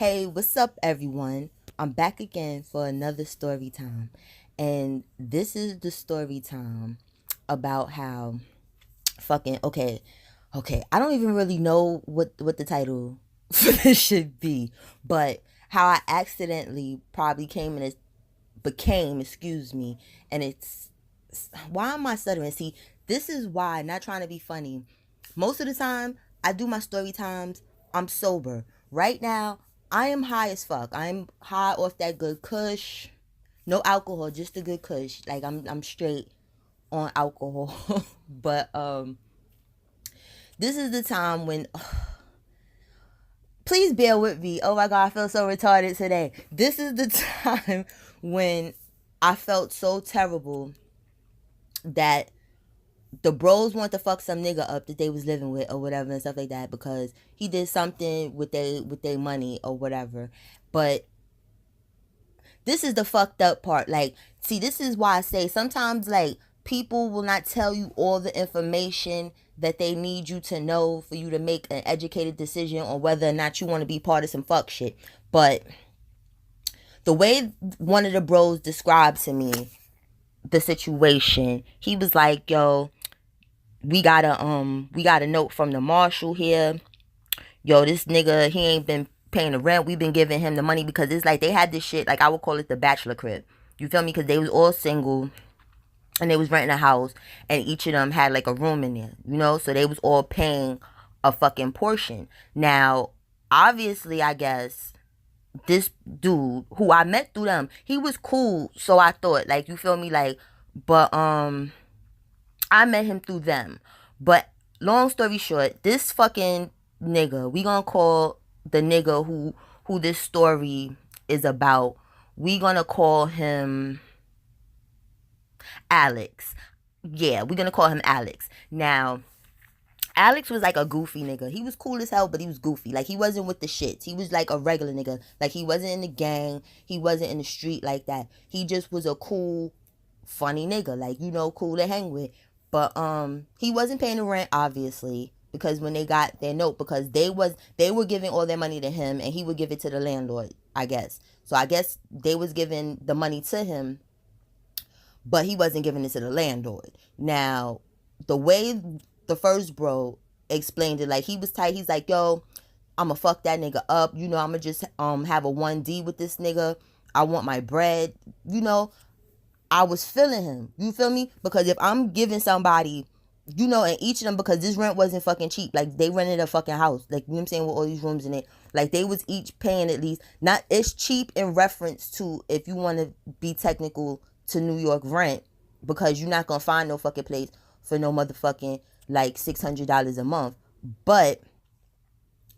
Hey, what's up, everyone? I'm back again for another story time. And this is the story time about how okay, I don't even really know what the title for this should be, but how I accidentally probably became, excuse me, and it's why am I stuttering? See, this is why, not trying to be funny. Most of the time, I do my story times, I'm sober. Right now, I am high as fuck. I'm high off that good kush. No alcohol, just a good kush. Like I'm straight on alcohol. But this is the time when please bear with me. Oh my god, I feel so retarded today. This is the time when I felt so terrible that the bros want to fuck some nigga up that they was living with or whatever and stuff like that because he did something with they money or whatever. But this is the fucked up part. Like, see, this is why I say sometimes like people will not tell you all the information that they need you to know for you to make an educated decision on whether or not you want to be part of some fuck shit. But the way one of the bros described to me the situation, he was like, yo, we got a note from the marshal here. Yo, this nigga, he ain't been paying the rent. We've been giving him the money because it's like they had this shit, like I would call it the bachelor crib. You feel me? Because they was all single and they was renting a house and each of them had like a room in there, you know? So they was all paying a fucking portion. Now, obviously, I guess this dude who I met through them, he was cool. So I thought, like, you feel me? Like, but I met him through them. But long story short, this fucking nigga, we gonna call the nigga who this story is about, we gonna call him Alex. Yeah, we're gonna call him Alex. Now, Alex was like a goofy nigga. He was cool as hell, but he was goofy. Like, he wasn't with the shits. He was like a regular nigga. Like, he wasn't in the gang. He wasn't in the street like that. He just was a cool, funny nigga. Like, you know, cool to hang with. But he wasn't paying the rent, obviously, because when they got their note, because they were giving all their money to him and he would give it to the landlord, I guess. So I guess they was giving the money to him, but he wasn't giving it to the landlord. Now, the way the first bro explained it, like, he was tight. He's like, yo, I'ma fuck that nigga up. You know, I'ma just have a 1D with this nigga. I want my bread. You know, I was feeling him. You feel me? Because if I'm giving somebody, you know, and each of them, because this rent wasn't fucking cheap. Like, they rented a fucking house. Like, you know what I'm saying, with all these rooms in it. Like, they was each paying at least, not, it's cheap in reference to, if you want to be technical, to New York rent, because you're not going to find no fucking place for no motherfucking, like, $600 a month. But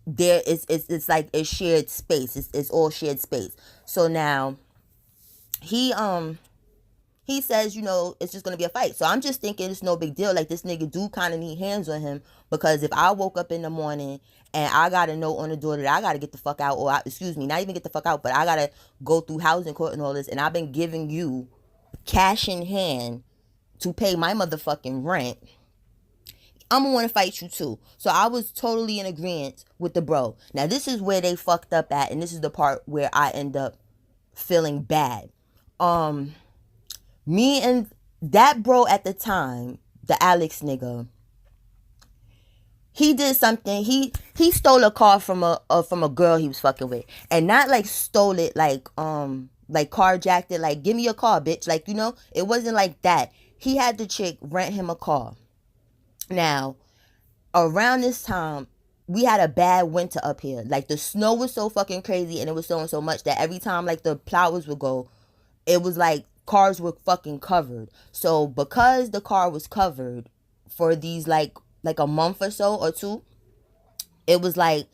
there is, it's like a shared space. It's all shared space. So now, he, he says, you know, it's just gonna be a fight. So I'm just thinking it's no big deal. Like, this nigga do kind of need hands on him, because if I woke up in the morning and I got a note on the door that I gotta get the fuck out, or excuse me, not even get the fuck out, but I gotta go through housing court and all this, and I've been giving you cash in hand to pay my motherfucking rent, I'm gonna want to fight you too. So I was totally in agreement with the bro. Now, this is where they fucked up at, and this is the part where I end up feeling bad. Me and that bro at the time, the Alex nigga, he did something. He stole a car from a girl he was fucking with, and not like stole it like carjacked it. Like, give me your car, bitch. Like, you know, it wasn't like that. He had the chick rent him a car. Now, around this time, we had a bad winter up here. Like, the snow was so fucking crazy, and it was snowing so much that every time like the plowers would go, it was like cars were fucking covered. So because the car was covered for these like a month or so or two, it was like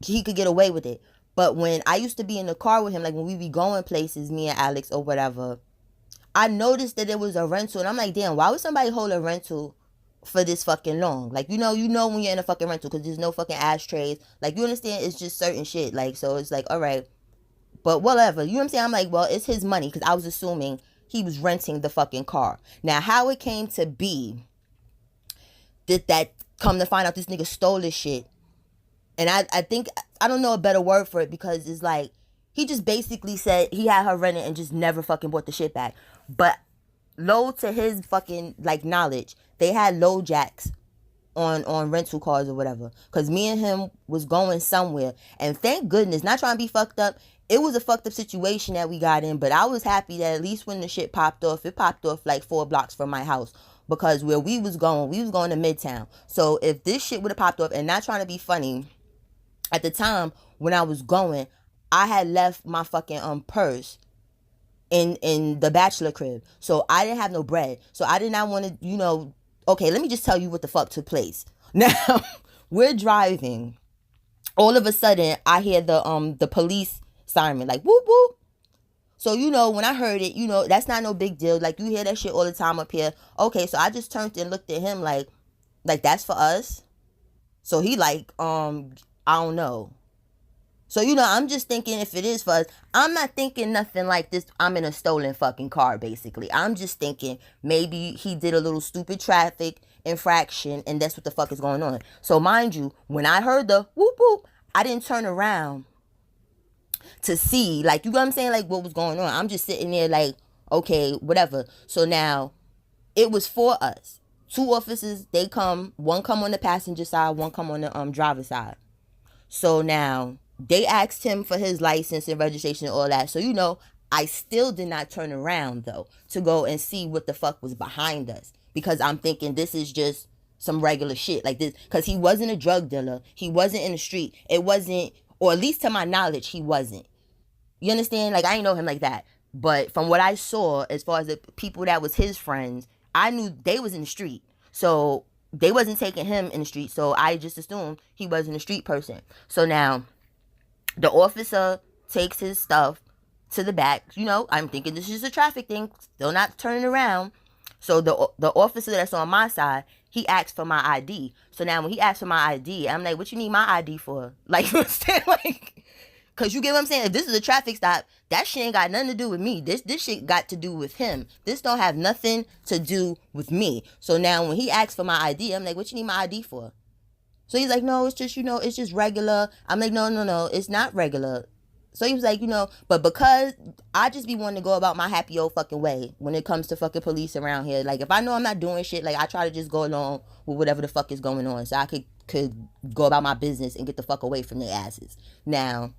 he could get away with it. But when I used to be in the car with him, like when we be going places, me and Alex or whatever, I noticed that it was a rental, and I'm like, damn, why would somebody hold a rental for this fucking long? Like, you know when you're in a fucking rental, because there's no fucking ashtrays. Like, you understand? It's just certain shit. Like, so it's like, all right, but whatever. You know what I'm saying? I'm like, well, it's his money, because I was assuming he was renting the fucking car. Now, how it came to be that come to find out this nigga stole this shit. And I think I don't know a better word for it, because it's like he just basically said he had her rented and just never fucking bought the shit back. But low to his fucking like knowledge, they had low jacks on rental cars or whatever, because me and him was going somewhere, and thank goodness, not trying to be fucked up, it was a fucked up situation that we got in, but I was happy that at least when the shit popped off, it popped off like 4 blocks from my house, because where we was going to Midtown. So if this shit would have popped off, and not trying to be funny, at the time when I was going, I had left my fucking purse in the bachelor crib, so I didn't have no bread, so I did not want to, okay, let me just tell you what the fuck took place. Now, we're driving. All of a sudden, I hear the police siren, like, whoop, whoop. So, when I heard it, that's not no big deal. Like, you hear that shit all the time up here. Okay, so I just turned and looked at him like, that's for us? So he like, I don't know. So, I'm just thinking if it is for us, I'm not thinking nothing like this. I'm in a stolen fucking car, basically. I'm just thinking maybe he did a little stupid traffic infraction, and that's what the fuck is going on. So, mind you, when I heard the whoop whoop, I didn't turn around to see, like, you know what I'm saying? Like, what was going on. I'm just sitting there like, okay, whatever. So now, it was for us. 2 officers, they come. One come on the passenger side, one come on the driver's side. So now, they asked him for his license and registration and all that. So, I still did not turn around, though, to go and see what the fuck was behind us. Because I'm thinking this is just some regular shit. Like this. Because he wasn't a drug dealer. He wasn't in the street. It wasn't, or at least to my knowledge, he wasn't. You understand? Like, I didn't know him like that. But from what I saw, as far as the people that was his friends, I knew they was in the street. So, they wasn't taking him in the street. So, I just assumed he wasn't a street person. So, now, the officer takes his stuff to the back. I'm thinking this is a traffic thing. Still not turning around. So the officer that's on my side, he asked for my ID. So now when he asked for my ID, I'm like, what you need my ID for? Like, you understand? Like, because you get what I'm saying? If this is a traffic stop, that shit ain't got nothing to do with me. This shit got to do with him. This don't have nothing to do with me. So now when he asked for my ID, I'm like, what you need my ID for? So he's like, no, it's just, it's just regular. I'm like, no, it's not regular. So he was like, but because I just be wanting to go about my happy old fucking way when it comes to fucking police around here. Like, if I know I'm not doing shit, like, I try to just go along with whatever the fuck is going on, so I could go about my business and get the fuck away from their asses. Now,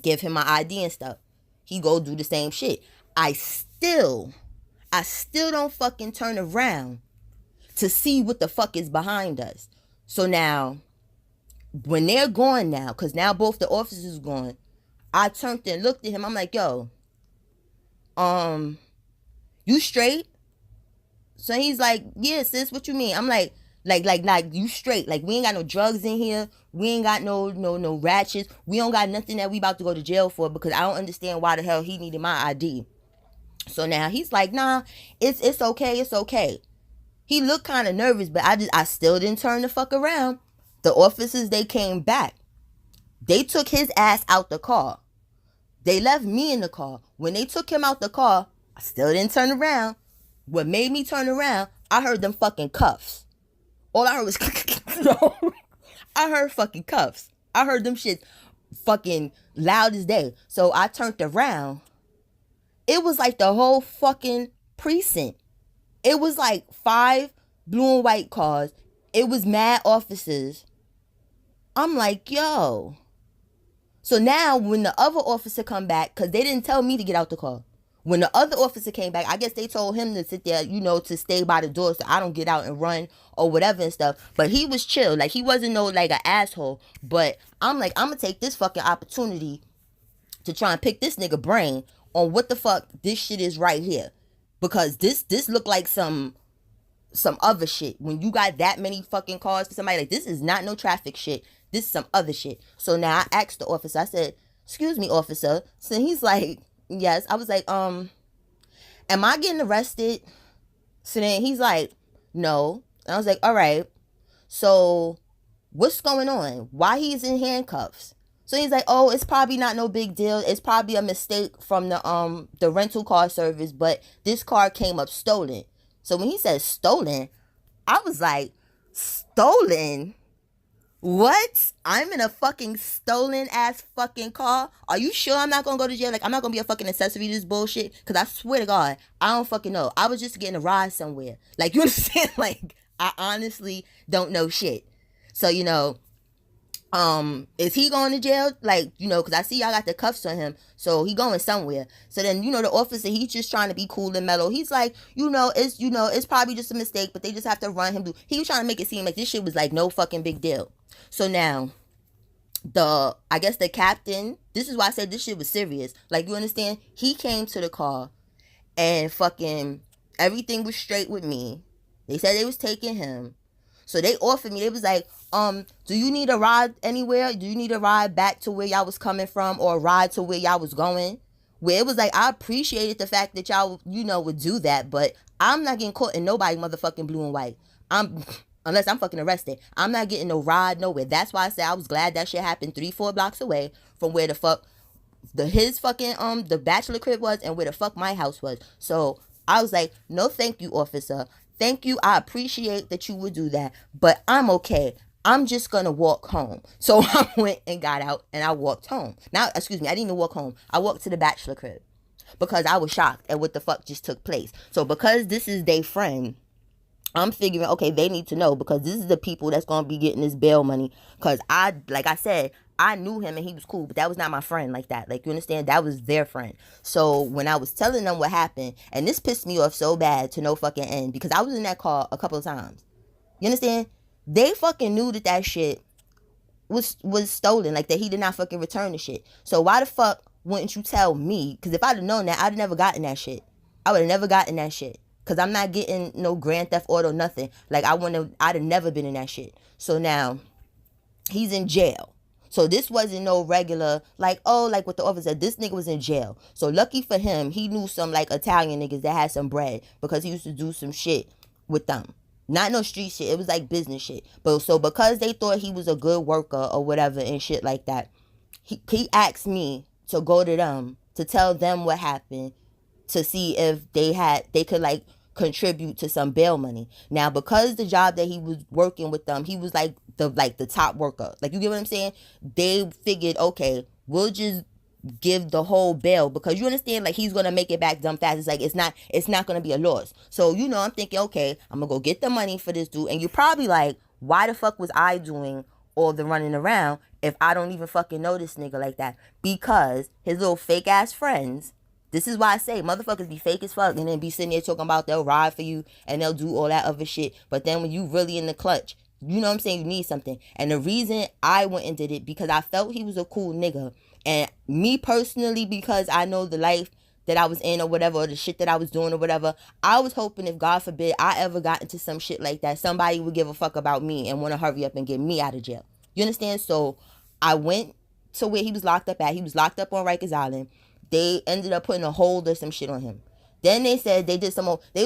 give him my ID and stuff. He go do the same shit. I still don't fucking turn around to see what the fuck is behind us. So now, when they're gone now, because now both the officers gone, I turned and looked at him. I'm like, yo, you straight? So he's like, yeah, sis, what you mean? I'm like, you straight. Like, we ain't got no drugs in here. We ain't got no ratchets. We don't got nothing that we about to go to jail for, because I don't understand why the hell he needed my ID. So now he's like, nah, it's okay, it's okay. He looked kind of nervous, but I still didn't turn the fuck around. The officers, they came back. They took his ass out the car. They left me in the car. When they took him out the car, I still didn't turn around. What made me turn around, I heard them fucking cuffs. All I heard was, I heard fucking cuffs. I heard them shit fucking loud as day. So I turned around. It was like the whole fucking precinct. It was like 5 blue and white cars. It was mad officers. I'm like, yo. So now when the other officer come back, because they didn't tell me to get out the car. When the other officer came back, I guess they told him to sit there, to stay by the door so I don't get out and run or whatever and stuff. But he was chill. Like, he wasn't like an asshole. But I'm like, I'm going to take this fucking opportunity to try and pick this nigga brain on what the fuck this shit is right here. Because this looked like some other shit. When you got that many fucking cars for somebody, like, this is not no traffic shit. This is some other shit. So now I asked the officer, I said, excuse me, officer. So he's like, yes. I was like, am I getting arrested? So then he's like, no. And I was like, all right. So what's going on? Why he's in handcuffs? So he's like, oh, it's probably not no big deal. It's probably a mistake from the rental car service, but this car came up stolen. So when he said stolen, I was like, stolen? What? I'm in a fucking stolen ass fucking car? Are you sure I'm not gonna go to jail? Like, I'm not gonna be a fucking accessory to this bullshit? Cause I swear to God, I don't fucking know. I was just getting a ride somewhere. Like, you understand? Like, I honestly don't know shit. So, is he going to jail? Like, because I see y'all got the cuffs on him, so he going somewhere. So then, the officer, he's just trying to be cool and mellow. He's like, it's probably just a mistake, but they just have to run him through. He was trying to make it seem like this shit was like no fucking big deal. So now, I guess the captain, this is why I said this shit was serious. Like, you understand? He came to the car and fucking everything was straight with me. They said they was taking him. So they offered me, they was like, do you need a ride anywhere? Do you need a ride back to where y'all was coming from, or a ride to where y'all was going? Where it was like, I appreciated the fact that y'all, would do that, but I'm not getting caught in nobody motherfucking blue and white. Unless I'm fucking arrested. I'm not getting no ride nowhere. That's why I said I was glad that shit happened 3-4 blocks away from where the fuck his fucking the bachelor crib was, and where the fuck my house was. So I was like, no thank you, officer. Thank you. I appreciate that you would do that, but I'm okay. I'm just gonna walk home. So I went and got out and I walked home. Now, excuse me, I didn't even walk home. I walked to the bachelor crib because I was shocked at what the fuck just took place. So because this is their friend, I'm figuring, okay, they need to know, because this is the people that's going to be getting this bail money. Because like I said, I knew him and he was cool, but that was not my friend like that. Like, you understand? That was their friend. So when I was telling them what happened, and this pissed me off so bad to no fucking end, because I was in that car a couple of times. You understand? They fucking knew that shit was stolen, like that he did not fucking return the shit. So why the fuck wouldn't you tell me? Because if I'd have known that, I'd have never gotten that shit. I would have never gotten that shit. Because I'm not getting no Grand Theft Auto, nothing. Like, I'd have never been in that shit. So now, he's in jail. So this wasn't no regular, like, oh, like what the officer said, this nigga was in jail. So lucky for him, he knew some, like, Italian niggas that had some bread, because he used to do some shit with them. Not no street shit. It was like business shit. But so because they thought he was a good worker or whatever and shit like that, he asked me to go to them to tell them what happened, to see if they could like contribute to some bail money. Now, because the job that he was working with them, he was like the top worker. Like, you get what I'm saying? They figured, okay, we'll just give the whole bail, because you understand, like, he's gonna make it back dumb fast. It's like it's not gonna be a loss. So I'm thinking, okay, I'm gonna go get the money for this dude. And you're probably like, why the fuck was I doing all the running around if I don't even fucking know this nigga like that? Because his little fake ass friends, this is why I say motherfuckers be fake as fuck and then be sitting there talking about they'll ride for you and they'll do all that other shit. But then when you really in the clutch, you know what I'm saying, you need something. And the reason I went and did it, because I felt he was a cool nigga. And me personally, because I know the life that I was in or whatever, or the shit that I was doing or whatever, I was hoping, if God forbid I ever got into some shit like that, somebody would give a fuck about me and want to hurry up and get me out of jail. You understand? So I went to where he was locked up at. He was locked up on Rikers Island. They ended up putting a hold or some shit on him. Then they said they was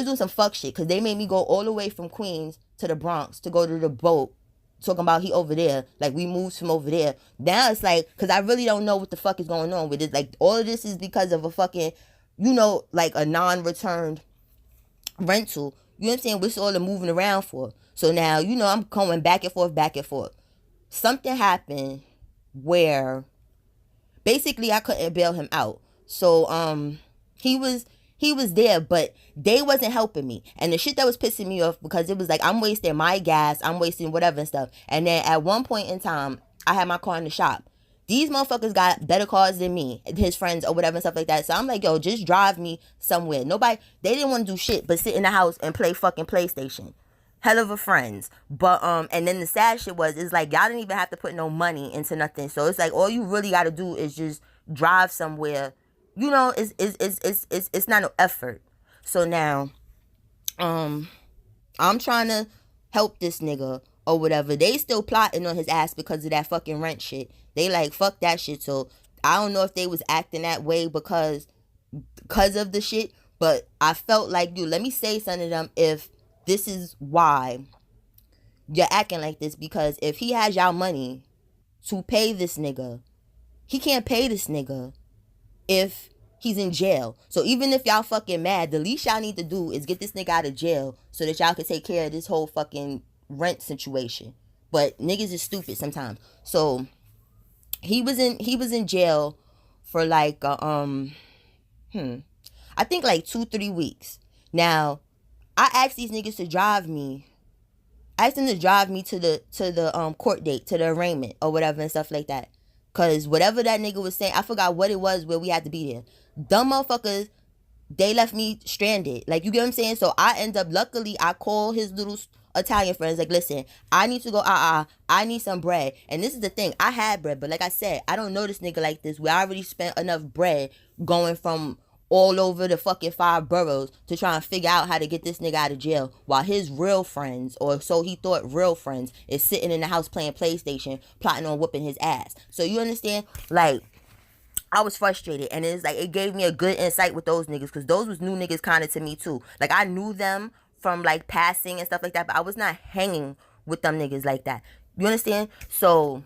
doing some fuck shit, because they made me go all the way from Queens to the Bronx to go to the boat, talking about he over there, like we moved from over there. Now it's like, because I really don't know what the fuck is going on with it. Like, all of this is because of a fucking, like a non-returned rental. You know what I'm saying? What's all the moving around for? So now, I'm going back and forth, back and forth. Something happened where basically I couldn't bail him out. So he was there, but they wasn't helping me. And the shit that was pissing me off, because it was like, I'm wasting my gas, I'm wasting whatever and stuff. And then at one point in time, I had my car in the shop. These motherfuckers got better cars than me, his friends or whatever and stuff like that. So I'm like, yo, just drive me somewhere. They didn't want to do shit but sit in the house and play fucking PlayStation. Hell of a friends. But and then the sad shit was, it's like, y'all didn't even have to put no money into nothing. So it's like, all you really got to do is just drive somewhere. It's not no effort. So now, I'm trying to help this nigga or whatever. They still plotting on his ass because of that fucking rent shit. They like, fuck that shit. So I don't know if they was acting that way because of the shit, but I felt like, dude, let me say something to them if this is why you're acting like this. Because if he has y'all money to pay this nigga, he can't pay this nigga if he's in jail. So even if y'all fucking mad, the least y'all need to do is get this nigga out of jail so that y'all can take care of this whole fucking rent situation. But niggas is stupid sometimes. So he was in jail for like I think like 2-3 weeks. Now I asked these niggas to drive me. I asked them to drive me to the court date, to the arraignment or whatever and stuff like that. Cause whatever that nigga was saying, I forgot what it was where we had to be there. Dumb motherfuckers, they left me stranded. Like, you get what I'm saying? So I end up, luckily, I call his little Italian friends, like, listen, I need to go, I need some bread. And this is the thing, I had bread, but like I said, I don't know this nigga like this, where I already spent enough bread going from all over the fucking 5 boroughs to try and figure out how to get this nigga out of jail, while his real friends, or so he thought, real friends, is sitting in the house playing PlayStation, plotting on whooping his ass. So you understand? Like, I was frustrated, and it's like, it gave me a good insight with those niggas, because those was new niggas kind of to me too. Like, I knew them from like passing and stuff like that, but I was not hanging with them niggas like that. You understand? So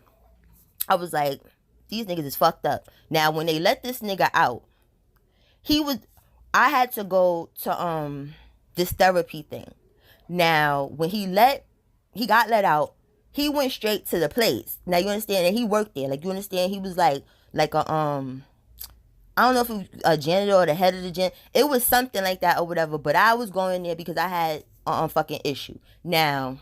I was like, these niggas is fucked up. Now when they let this nigga out, I had to go to this therapy thing. Now when he got let out, he went straight to the place. Now you understand, and he worked there. Like, you understand, he was like a I don't know if it was a janitor or the head of the gen. It was something like that or whatever. But I was going there because I had a fucking issue. Now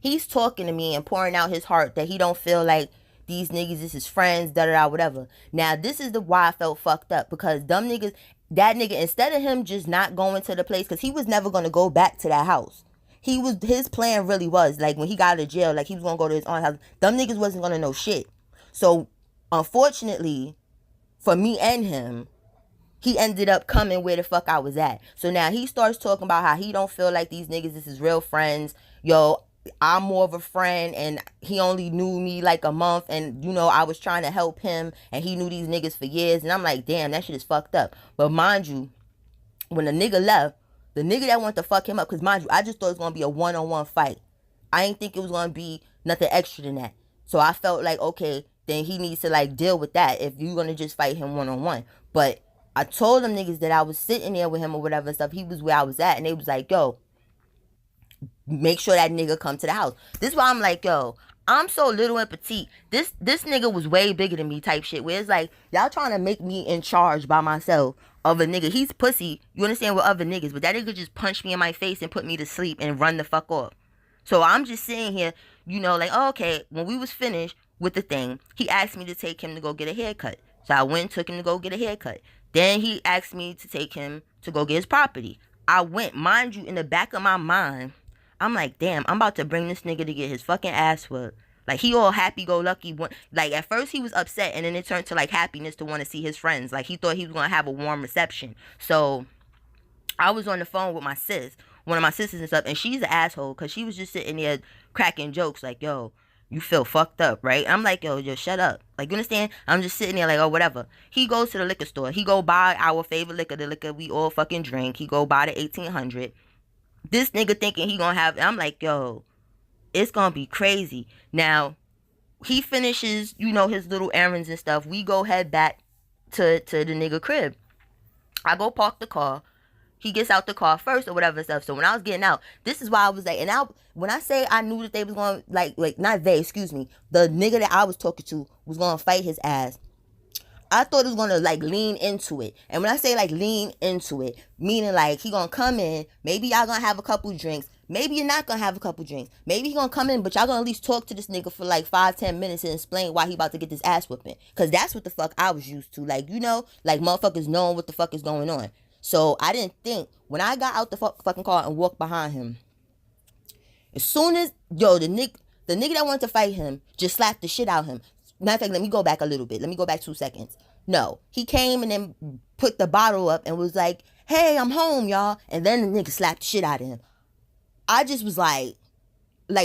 he's talking to me and pouring out his heart that he don't feel like these niggas is his friends, da da da, whatever. Now this is the why I felt fucked up, because them niggas, that nigga, instead of him just not going to the place, because he was never gonna go back to that house. His plan really was, like, when he got out of jail, like, he was gonna go to his aunt's house. Them niggas wasn't gonna know shit. So unfortunately for me and him, he ended up coming where the fuck I was at. So now he starts talking about how he don't feel like these niggas is his real friends. Yo, I'm more of a friend, and he only knew me like a month, and you know, I was trying to help him, and he knew these niggas for years. And I'm like, damn, that shit is fucked up. But mind you, when the nigga left, the nigga that wanted to fuck him up, because mind you, I just thought it was going to be a one-on-one fight. I didn't think it was going to be nothing extra than that. So I felt like, okay, then he needs to like deal with that if you're going to just fight him one-on-one. But I told them niggas that I was sitting there with him or whatever stuff. He was where I was at, and they was like, yo, make sure that nigga come to the house. This is why I'm like, yo, I'm so little and petite. This nigga was way bigger than me type shit, where it's like, y'all trying to make me in charge by myself of a nigga. He's pussy, you understand, with other niggas, but that nigga just punched me in my face and put me to sleep and run the fuck off. So I'm just sitting here, you know, like, oh, okay, when we was finished with the thing, he asked me to take him to go get a haircut. So I went and took him to go get a haircut. Then he asked me to take him to go get his property. I went. Mind you, in the back of my mind, I'm like, damn, I'm about to bring this nigga to get his fucking ass whooped. Like, he all happy-go-lucky. Like, at first he was upset, and then it turned to, like, happiness to want to see his friends. Like, he thought he was going to have a warm reception. So I was on the phone with my sis, one of my sisters and stuff, and she's an asshole, because she was just sitting there cracking jokes like, yo, you feel fucked up, right? I'm like, yo, just shut up. Like, you understand? I'm just sitting there like, oh, whatever. He goes to the liquor store. He go buy our favorite liquor, the liquor we all fucking drink. He go buy the 1800. This nigga thinking he gonna have, I'm like, yo, it's gonna be crazy. Now, he finishes, you know, his little errands and stuff. We go head back to the nigga crib. I go park the car. He gets out the car first or whatever stuff. So when I was getting out, this is why I was like, and when I say I knew that they was going to, like, not they, excuse me, the nigga that I was talking to was going to fight his ass. I thought it was going to, like, lean into it. And when I say, like, lean into it, meaning, like, he going to come in, maybe y'all going to have a couple drinks. Maybe you're not going to have a couple drinks. Maybe he going to come in, but y'all going to at least talk to this nigga for, like, 5-10 minutes and explain why he about to get this ass whipping. Because that's what the fuck I was used to. Like, you know, like, motherfuckers knowing what the fuck is going on. So I didn't think, when I got out the fucking car and walked behind him, as soon as, yo, the nigga that wanted to fight him just slapped the shit out of him. Matter of fact, let me go back a little bit. Let me go back 2 seconds. No, he came and then put the bottle up and was like, hey, I'm home, y'all. And then the nigga slapped the shit out of him. I just was like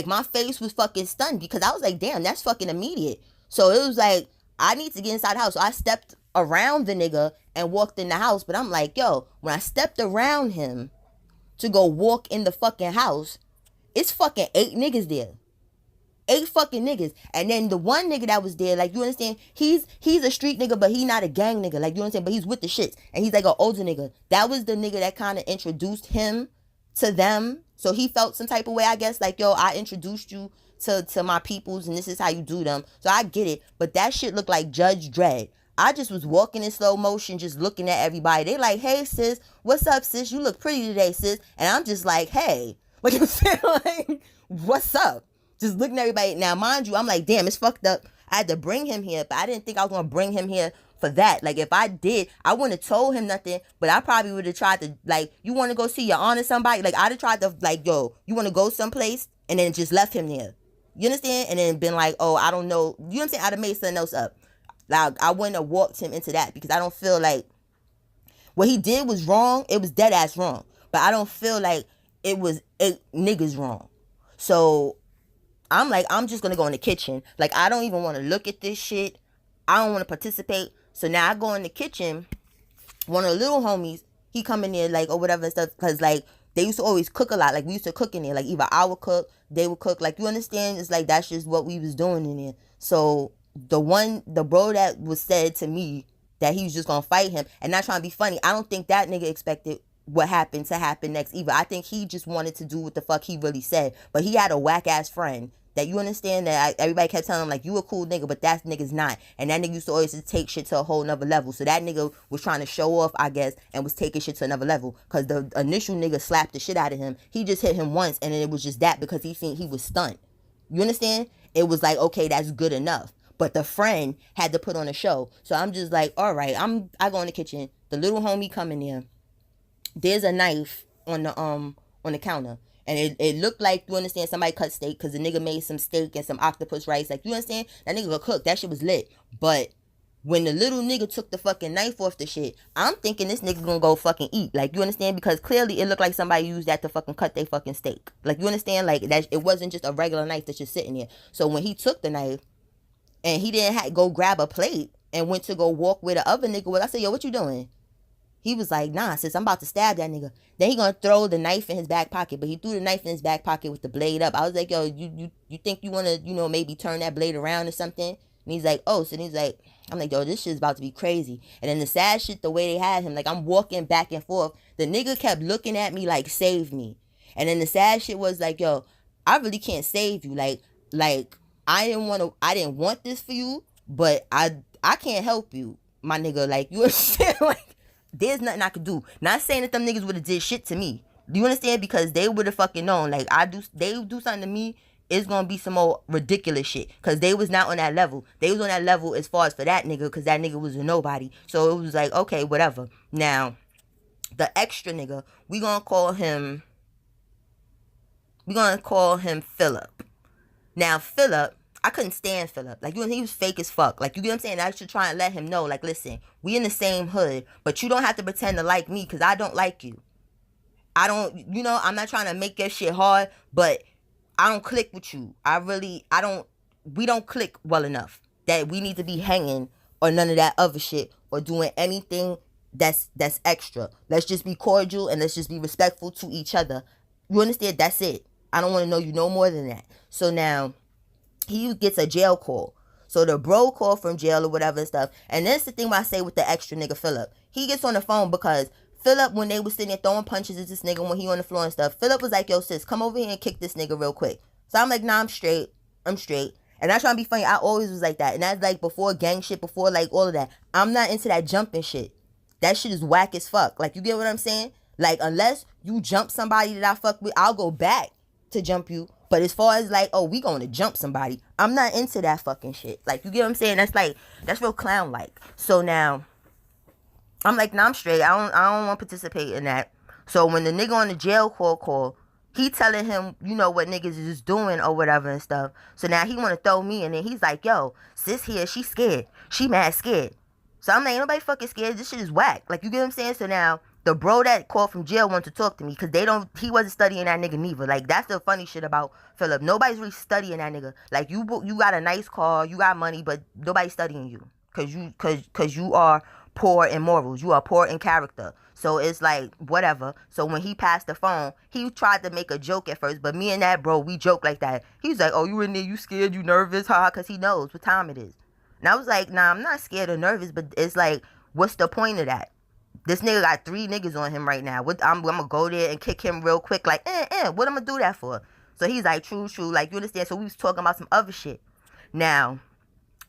my face was fucking stunned, because I was like, damn, that's fucking immediate. So it was like, I need to get inside the house. So I stepped around the nigga and walked in the house. But I'm like, yo, when I stepped around him to go walk in the fucking house, it's fucking 8 niggas there. 8 fucking niggas. And then the one nigga that was there, like, you understand, he's a street nigga, but he not a gang nigga, like, you understand, but he's with the shits, and he's like an older nigga. That was the nigga that kind of introduced him to them. So he felt some type of way, I guess, like, yo, I introduced you to my peoples, and this is how you do them. So I get it, but that shit looked like Judge Dredd. I just was walking in slow motion, just looking at everybody. They like, hey sis, what's up sis? You look pretty today, sis. And I'm just like, hey, like I'm saying, like, what's up? Just looking at everybody. Now, mind you, I'm like, damn, it's fucked up. I had to bring him here, but I didn't think I was gonna bring him here for that. Like, if I did, I wouldn't have told him nothing, but I probably would have tried to, like, you want to go see your aunt or somebody? Like, I'd have tried to, like, yo, you want to go someplace? And then just left him there. You understand? And then been like, oh, I don't know. You understand? I'd have made something else up. Like, I wouldn't have walked him into that because I don't feel like what he did was wrong. It was dead ass wrong. But I don't feel like niggas wrong. So I'm like, I'm just going to go in the kitchen. Like, I don't even want to look at this shit. I don't want to participate. So now I go in the kitchen. One of the little homies, he come in there, like, or whatever and stuff. Because, like, they used to always cook a lot. Like, we used to cook in there. Like, either I would cook, they would cook. Like, you understand? It's like, that's just what we was doing in there. So the bro that was said to me that he was just going to fight him, and not trying to be funny, I don't think that nigga expected what happened to happen next either. I think he just wanted to do what the fuck he really said. But he had a whack ass friend that, you understand, that everybody kept telling him, like, you a cool nigga, but that nigga's not. And that nigga used to always just take shit to a whole nother level. So that nigga was trying to show off, I guess, and was taking shit to another level. Because the initial nigga slapped the shit out of him. He just hit him once, and then it was just that because he think he was stunned. You understand? It was like, okay, that's good enough. But the friend had to put on a show. So I'm just like, all right, I go in the kitchen. The little homie come in there. There's a knife on the counter. And it looked like, you understand, somebody cut steak because the nigga made some steak and some octopus rice. Like, you understand? That nigga could cook. That shit was lit. But when the little nigga took the fucking knife off the shit, I'm thinking this nigga gonna go fucking eat. Like, you understand? Because clearly it looked like somebody used that to fucking cut their fucking steak. Like, you understand? Like, that it wasn't just a regular knife that's just sitting there. So when he took the knife and he didn't go grab a plate and went to go walk with the other nigga, I said, yo, what you doing? He was like, nah, sis, I'm about to stab that nigga. Then he gonna throw the knife in his back pocket, but he threw the knife in his back pocket with the blade up. I was like, yo, you think you wanna, maybe turn that blade around or something? And he's like, oh, so he's like, I'm like, yo, this shit's about to be crazy. And then the sad shit, the way they had him, like, I'm walking back and forth. The nigga kept looking at me like, save me. And then the sad shit was like, yo, I really can't save you. Like, I didn't want this for you, but I can't help you, my nigga. Like, you understand? Like, there's nothing I could do. Not saying that them niggas would have did shit to me. Do you understand? Because they would have fucking known. Like, they do something to me, it's gonna be some more ridiculous shit. Because they was not on that level. They was on that level as far as for that nigga, because that nigga was a nobody. So it was like, okay, whatever. Now, the extra nigga, we gonna call him Philip. Now, Philip, I couldn't stand Philip. Like, he was fake as fuck. Like, you get what I'm saying? I should try and let him know, like, listen, we in the same hood, but you don't have to pretend to like me because I don't like you. I don't, I'm not trying to make your shit hard, but I don't click with you. We don't click well enough that we need to be hanging or none of that other shit or doing anything that's extra. Let's just be cordial and let's just be respectful to each other. You understand? That's it. I don't want to know you no more than that. So now, he gets a jail call. So the bro called from jail or whatever and stuff. And that's the thing I say with the extra nigga Philip. He gets on the phone because Philip, when they was sitting there throwing punches at this nigga when he on the floor and stuff, Philip was like, yo, sis, come over here and kick this nigga real quick. So I'm like, nah, I'm straight. And I trying to be funny. I always was like that. And that's like before gang shit, before like all of that. I'm not into that jumping shit. That shit is whack as fuck. Like, you get what I'm saying? Like, unless you jump somebody that I fuck with, I'll go back to jump you. But as far as like, oh, we going to jump somebody, I'm not into that fucking shit. Like, you get what I'm saying? That's real clown-like. So now, I'm like, nah, I'm straight. I don't want to participate in that. So when the nigga on the jail call, he telling him, what niggas is doing or whatever and stuff. So now he want to throw me, and then he's like, yo, sis here, she scared. She mad scared. So I'm like, ain't nobody fucking scared. This shit is whack. Like, you get what I'm saying? So now, the bro that called from jail wanted to talk to me because he wasn't studying that nigga neither. Like, that's the funny shit about Philip. Nobody's really studying that nigga. Like, you got a nice car, you got money, but nobody's studying you because you are poor in morals. You are poor in character. So it's like, whatever. So when he passed the phone, he tried to make a joke at first, but me and that bro, we joke like that. He's like, oh, you in there, you scared, you nervous, huh? Because he knows what time it is. And I was like, nah, I'm not scared or nervous, but it's like, what's the point of that? This nigga got 3 niggas on him right now. I'm going to go there and kick him real quick. Like, what I'm going to do that for? So he's like, true, like, you understand? So we was talking about some other shit. Now,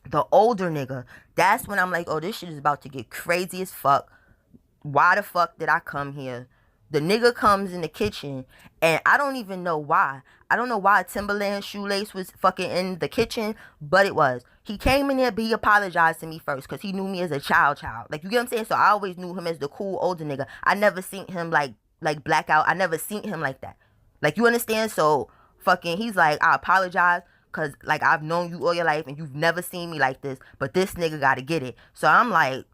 the older nigga, that's when I'm like, oh, this shit is about to get crazy as fuck. Why the fuck did I come here? The nigga comes in the kitchen, and I don't even know why. I don't know why a Timberland shoelace was fucking in the kitchen, but it was. He came in there, but he apologized to me first, because he knew me as a child. Like, you get what I'm saying? So I always knew him as the cool older nigga. I never seen him, like blackout. I never seen him like that. Like, you understand? So, fucking, he's like, I apologize, because, like, I've known you all your life, and you've never seen me like this, but this nigga gotta get it. So I'm like,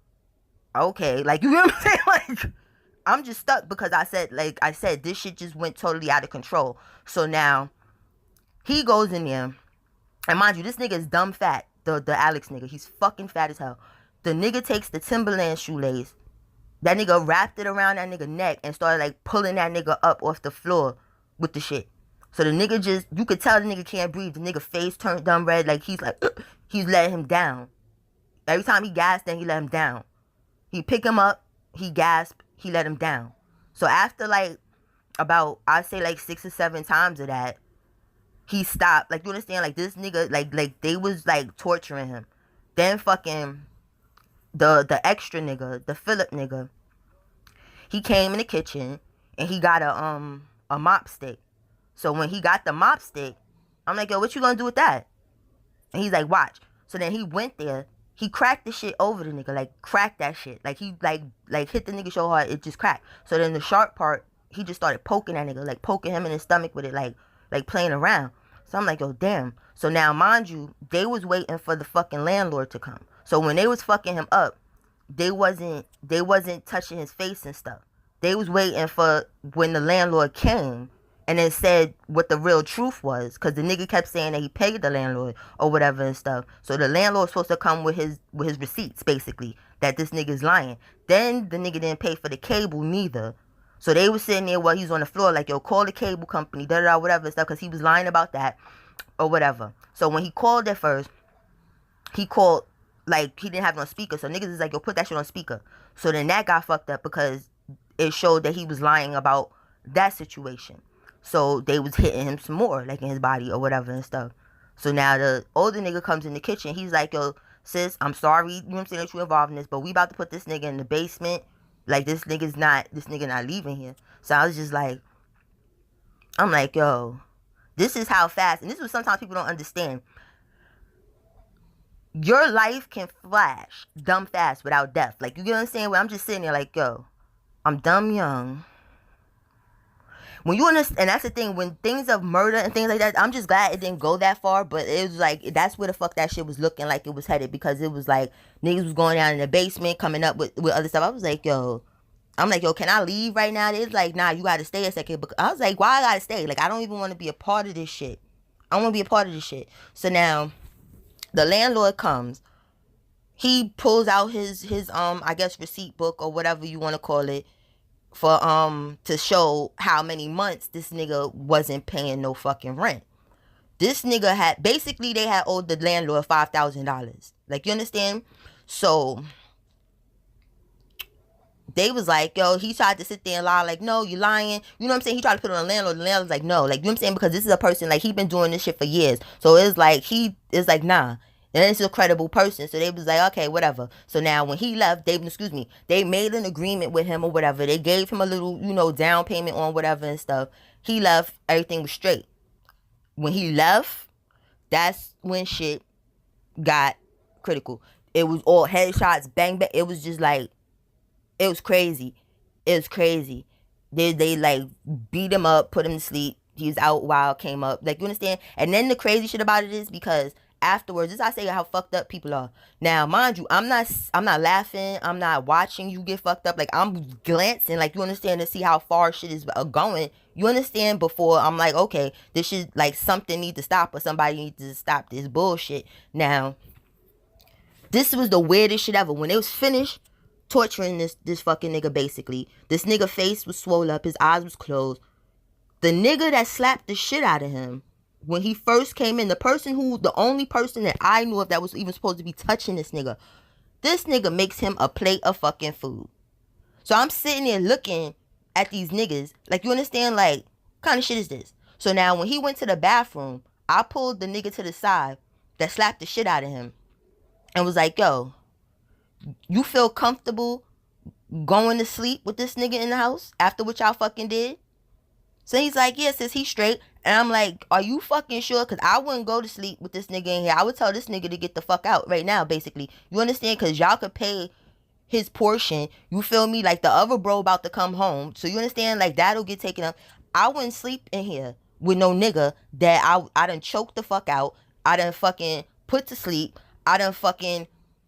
okay, like, you know what I'm saying? Like, I'm just stuck because I said, this shit just went totally out of control. So now, he goes in there, and mind you, this nigga is dumb fat, the Alex nigga. He's fucking fat as hell. The nigga takes the Timberland shoelace, that nigga wrapped it around that nigga neck, and started, like, pulling that nigga up off the floor with the shit. So the nigga just, you could tell the nigga can't breathe. The nigga face turned dumb red, like, he's like, he's letting him down. Every time he gasped, then he let him down. He pick him up, he gasped, he let him down. So after, like, about, I'd say, like, 6 or 7 times of that, he stopped. Like, you understand? Like, this nigga, like they was, like, torturing him. Then fucking the extra nigga, the Philip nigga, he came in the kitchen, and he got a mop stick. So when he got the mop stick, I'm like, yo, what you gonna do with that? And he's like, watch. So then he went there. He cracked the shit over the nigga, like, cracked that shit. Like, he, like hit the nigga so hard, it just cracked. So then the sharp part, he just started poking that nigga, like, poking him in his stomach with it, like playing around. So I'm like, yo, damn. So now, mind you, they was waiting for the fucking landlord to come. So when they was fucking him up, they wasn't touching his face and stuff. They was waiting for when the landlord came, and then said what the real truth was, because the nigga kept saying that he paid the landlord or whatever and stuff. So the landlord's supposed to come with his receipts, basically, that this nigga's lying. Then the nigga didn't pay for the cable neither. So they was sitting there while he's on the floor, like, yo, call the cable company, da-da-da, whatever and stuff, because he was lying about that or whatever. So when he called at first, he called, like, he didn't have it on speaker. So niggas is like, yo, put that shit on speaker. So then that got fucked up because it showed that he was lying about that situation. So they was hitting him some more, like, in his body or whatever and stuff. So now the older nigga comes in the kitchen. He's like, yo, sis, I'm sorry, you know what I'm saying, that you involved in this, but we about to put this nigga in the basement. Like, this nigga not leaving here. So I was just like, I'm like, yo, this is how fast, and this is what sometimes people don't understand. Your life can flash dumb fast without death. Like, you get what I'm saying? Where I'm just sitting there like, yo, I'm dumb young. When you understand, and that's the thing, when things of murder and things like that, I'm just glad it didn't go that far, but it was like, that's where the fuck that shit was looking like it was headed, because it was like, niggas was going down in the basement, coming up with other stuff. I was like, yo, can I leave right now? It's like, nah, you gotta stay a second. I was like, why I gotta stay? Like, I don't even want to be a part of this shit. I don't want to be a part of this shit. So now, the landlord comes. He pulls out his I guess receipt book or whatever you want to call it, for to show how many months this nigga wasn't paying no fucking rent. This nigga had, basically, they had owed the landlord $5,000. Like, you understand? So they was like, yo, he tried to sit there and lie, like, no, you lying. You know what I'm saying? He tried to put it on the landlord. The landlord's like, no. Like, you know what I'm saying? Because this is a person, like, he been doing this shit for years. So it's like, nah. And it's a credible person. So they was like, okay, whatever. So now when he left, they made an agreement with him or whatever. They gave him a little, down payment on whatever and stuff. He left. Everything was straight. When he left, that's when shit got critical. It was all headshots, bang, bang. It was just like, it was crazy. It was crazy. They like beat him up, put him to sleep. He was out while came up. Like, you understand? And then the crazy shit about it is because afterwards, this I say how fucked up people are. Now, mind you, I'm not laughing. I'm not watching you get fucked up. Like, I'm glancing, like, you understand, to see how far shit is going. You understand? Before I'm like, okay, this shit, like, something needs to stop, or somebody needs to stop this bullshit. Now, this was the weirdest shit ever. When they was finished torturing this fucking nigga, basically, this nigga face was swole up, his eyes was closed. The nigga that slapped the shit out of him, when he first came in, the only person that I knew of that was even supposed to be touching this nigga makes him a plate of fucking food. So I'm sitting there looking at these niggas, like, you understand, like, what kind of shit is this? So now when he went to the bathroom, I pulled the nigga to the side that slapped the shit out of him and was like, yo, you feel comfortable going to sleep with this nigga in the house after what y'all fucking did? So he's like, yeah, sis, he's straight. And I'm like, are you fucking sure? Because I wouldn't go to sleep with this nigga in here. I would tell this nigga to get the fuck out right now, basically. You understand? Because y'all could pay his portion. You feel me? Like the other bro about to come home. So you understand? Like that'll get taken up. I wouldn't sleep in here with no nigga that I done choked the fuck out. I done fucking put to sleep. I done fucking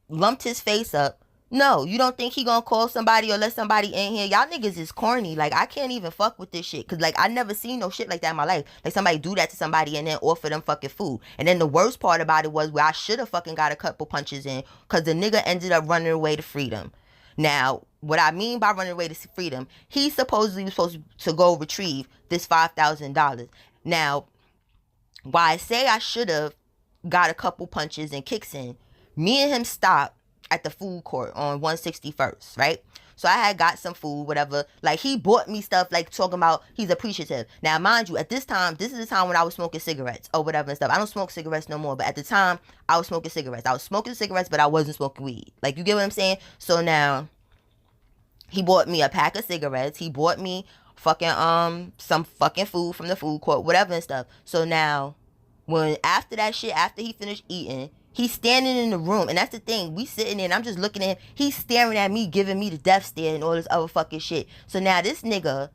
lumped his face up. No, you don't think he gonna call somebody or let somebody in here? Y'all niggas is corny. Like, I can't even fuck with this shit. Cause, like, I never seen no shit like that in my life. Like, somebody do that to somebody and then offer them fucking food. And then the worst part about it was where I should have fucking got a couple punches in. Cause the nigga ended up running away to freedom. Now, what I mean by running away to freedom, he supposedly was supposed to go retrieve this $5,000. Now, why I say I should have got a couple punches and kicks in, me and him stopped at the food court on 161st, right? So I had got some food, whatever. Like, he bought me stuff, like, talking about he's appreciative. Now, mind you, at this time, this is the time when I was smoking cigarettes or whatever and stuff. I don't smoke cigarettes no more, but at the time, I was smoking cigarettes. I was smoking cigarettes, but I wasn't smoking weed. Like, you get what I'm saying? So now, he bought me a pack of cigarettes. He bought me fucking, some fucking food from the food court, whatever and stuff. So now, when, after that shit, after he finished eating, he's standing in the room, and that's the thing. We sitting there, and I'm just looking at him. He's staring at me, giving me the death stare and all this other fucking shit. So now this nigga,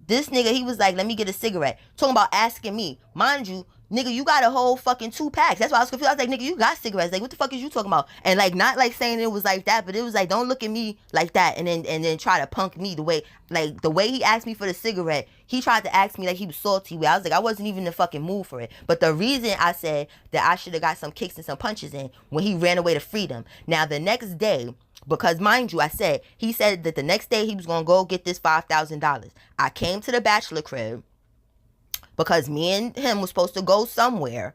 he was like, let me get a cigarette. Talking about asking me. Mind you, nigga, you got a whole fucking 2 packs. That's why I was confused. I was like, nigga, you got cigarettes. Like, what the fuck is you talking about? And like, not like saying it was like that, but it was like, don't look at me like that and then try to punk me the way he asked me for the cigarette. He tried to ask me like he was salty. I was like, I wasn't even in the fucking mood for it. But the reason I said that I should have got some kicks and some punches in when he ran away to freedom. Now, the next day, because mind you, he said that the next day he was going to go get this $5,000. I came to the bachelor crib because me and him was supposed to go somewhere.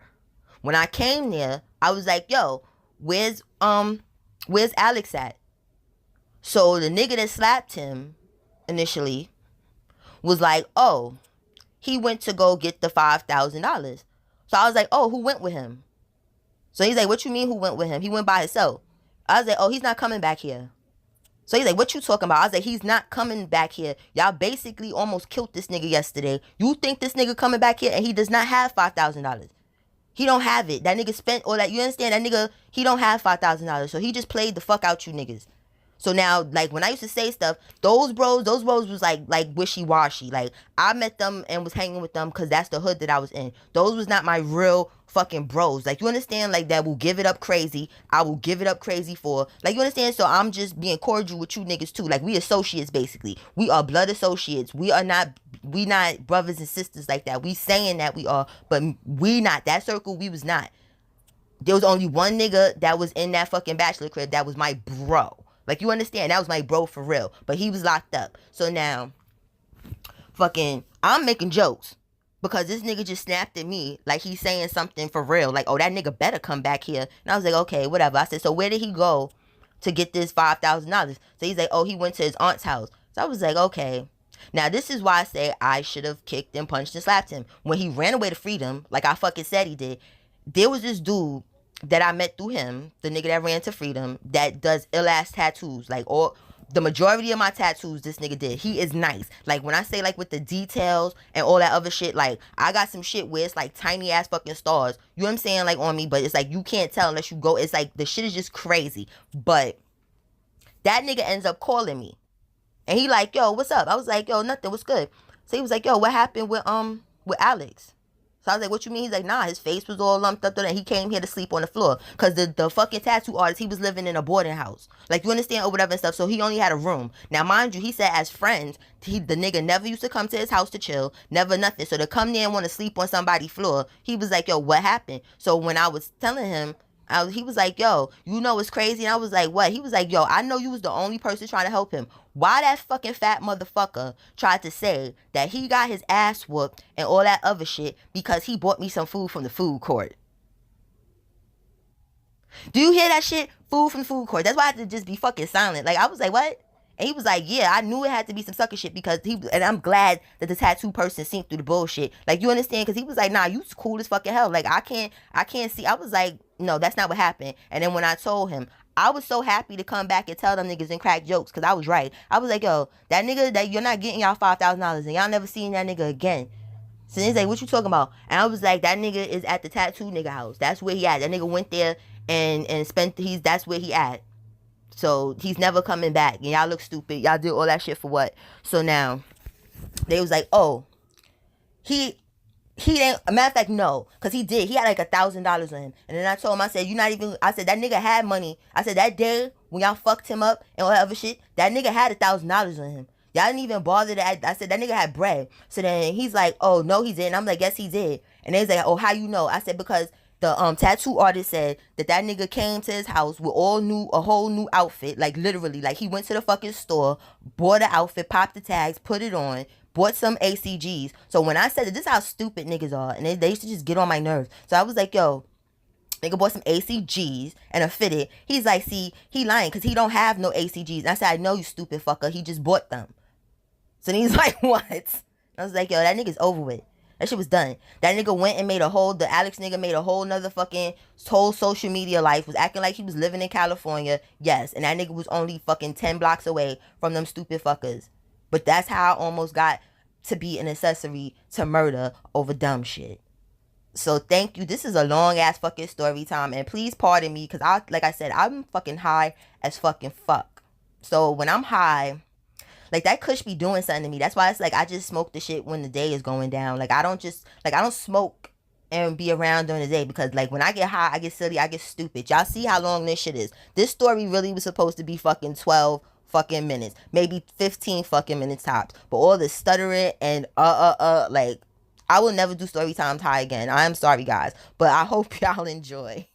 When I came there, I was like, yo, where's Alex at? So the nigga that slapped him initially was like, oh, he went to go get the $5,000. So I was like, oh, who went with him? So he's like, what you mean who went with him? He went by himself. I was like, oh, he's not coming back here. So he's like, what you talking about? I was like, he's not coming back here. Y'all basically almost killed this nigga yesterday. You think this nigga coming back here and he does not have $5,000. He don't have it. That nigga spent all that. You understand? That nigga, he don't have $5,000. So he just played the fuck out you niggas. So now, like, when I used to say stuff, those bros was like wishy-washy. Like, I met them and was hanging with them because that's the hood that I was in. Those was not my real fucking bros. Like, you understand? Like, that will give it up crazy. I will give it up crazy for. Like, you understand? So I'm just being cordial with you niggas too. Like, we associates, basically. We are blood associates. We not brothers and sisters like that. We saying that we are, but we not. That circle, we was not. There was only one nigga that was in that fucking bachelor crib that was my bro. Like, you understand? That was my bro for real. But he was locked up. So now, fucking, I'm making jokes. Because this nigga just snapped at me like he's saying something for real. Like, oh, that nigga better come back here. And I was like, okay, whatever. I said, so where did he go to get this $5,000? So he's like, oh, he went to his aunt's house. So I was like, okay. Now, this is why I say I should have kicked and punched and slapped him. When he ran away to freedom, like I fucking said he did, there was this dude that I met through him, the nigga that ran to freedom, that does ill-ass tattoos. Like, all the majority of my tattoos this nigga did. He is nice. Like, when I say, like, with the details and all that other shit, like, I got some shit where it's, like, tiny-ass fucking stars. You know what I'm saying? Like, on me. But it's, like, you can't tell unless you go. It's, like, the shit is just crazy. But that nigga ends up calling me. And he like, yo, what's up? I was like, yo, nothing. What's good? So he was like, yo, what happened with Alex? So I was like, what you mean? He's like, nah, his face was all lumped up. And he came here to sleep on the floor. Because the fucking tattoo artist, he was living in a boarding house. Like, you understand? Or whatever and stuff. So he only had a room. Now, mind you, he said as friends, the nigga never used to come to his house to chill. Never nothing. So to come there and want to sleep on somebody's floor, he was like, yo, what happened? So when I was telling him, he was like, yo, you know what's crazy? And I was like, what? He was like, yo, I know you was the only person trying to help him. Why that fucking fat motherfucker tried to say that he got his ass whooped and all that other shit because he bought me some food from the food court? Do you hear that shit? Food from the food court. That's why I had to just be fucking silent. Like, I was like, what? And he was like, yeah, I knew it had to be some sucker shit because and I'm glad that the tattoo person seen through the bullshit. Like, you understand? Because he was like, nah, you cool as fucking hell. Like, I can't see. I was like, no, that's not what happened. And then when I told him, I was so happy to come back and tell them niggas and crack jokes because I was right. I was like, yo, that nigga, that you're not getting y'all $5,000 and y'all never seen that nigga again. So he's like, what you talking about? And I was like, that nigga is at the tattoo nigga house. That's where he at. That nigga went there and spent, that's where he at. So he's never coming back. And y'all look stupid. Y'all did all that shit for what? So now they was like, oh, he didn't. A matter of fact, no, because he did. He had like $1,000 on him. And then I told him, I said, you not even. I said that nigga had money. I said that day when y'all fucked him up and all that other shit, that nigga had $1,000 on him. Y'all didn't even bother to. I said that nigga had bread. So then he's like, oh no, he didn't. I'm like, yes, he did. And he's like, oh, how you know? I said because the tattoo artist said that nigga came to his house with a whole new outfit, like literally, like he went to the fucking store, bought an outfit, popped the tags, put it on, bought some ACGs. So when I said that, this is how stupid niggas are, and they used to just get on my nerves. So I was like, yo, nigga bought some ACGs and a fitted. He's like, see, he lying because he don't have no ACGs. And I said, I know, you stupid fucker. He just bought them. So then he's like, what? I was like, yo, that nigga's over with. That shit was done. That nigga went and the Alex nigga made a whole nother fucking whole social media life, was acting like he was living in California. Yes, and that nigga was only fucking 10 blocks away from them stupid fuckers. But that's how I almost got to be an accessory to murder over dumb shit. So thank you. This is a long ass fucking story time. And please pardon me, because like I said, I'm fucking high as fucking fuck. So when I'm high, like, that kush be doing something to me. That's why it's like I just smoke the shit when the day is going down. Like, I don't smoke and be around during the day because, like, when I get high, I get silly, I get stupid. Y'all see how long this shit is. This story really was supposed to be fucking 12 fucking minutes. Maybe 15 fucking minutes tops. But all the stuttering and like, I will never do story times high again. I am sorry, guys. But I hope y'all enjoy.